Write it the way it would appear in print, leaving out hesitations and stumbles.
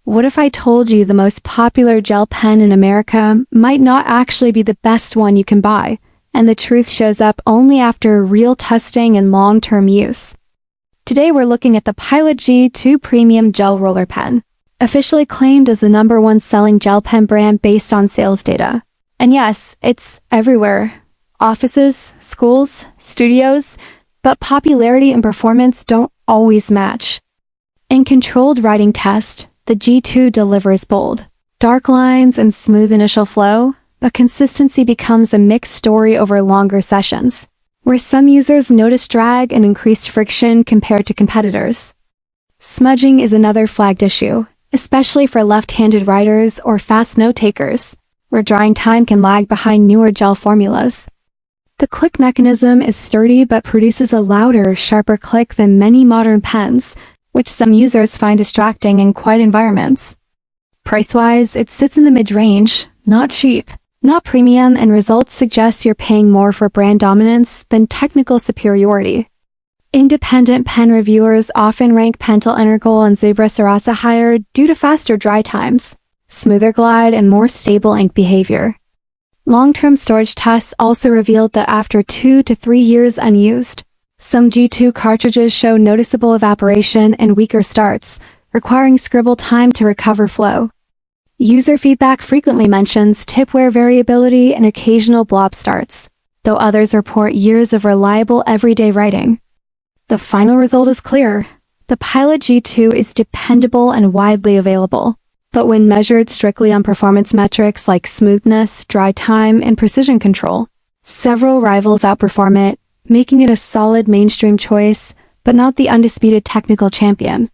What if I told you the most popular gel pen in America might not actually be the best one you can buy, and the truth shows up only after real testing and long-term use? Today we're looking at the Pilot G2 Premium Gel Roller Pen, officially claimed as the #1 selling gel pen brand based on sales data. And yes, it's everywhere. Offices, schools, studios, but popularity and performance don't always match. In controlled writing test, the G2 delivers bold, dark lines and smooth initial flow, but consistency becomes a mixed story over longer sessions, where some users notice drag and increased friction compared to competitors. Smudging is another flagged issue, especially for left-handed writers or fast note-takers, where drying time can lag behind newer gel formulas. The click mechanism is sturdy but produces a louder, sharper click than many modern pens, which some users find distracting in quiet environments. Price-wise, it sits in the mid-range, not cheap, not premium, and results suggest you're paying more for brand dominance than technical superiority. Independent pen reviewers often rank Pentel Integral and Zebra Sarasa higher due to faster dry times, smoother glide, and more stable ink behavior. Long-term storage tests also revealed that after 2 to 3 years unused, some G2 cartridges show noticeable evaporation and weaker starts, requiring scribble time to recover flow. User feedback frequently mentions tip wear variability and occasional blob starts, though others report years of reliable everyday writing. The final result is clear. The Pilot G2 is dependable and widely available, but when measured strictly on performance metrics like smoothness, dry time, and precision control, several rivals outperform it, making it a solid mainstream choice, but not the undisputed technical champion.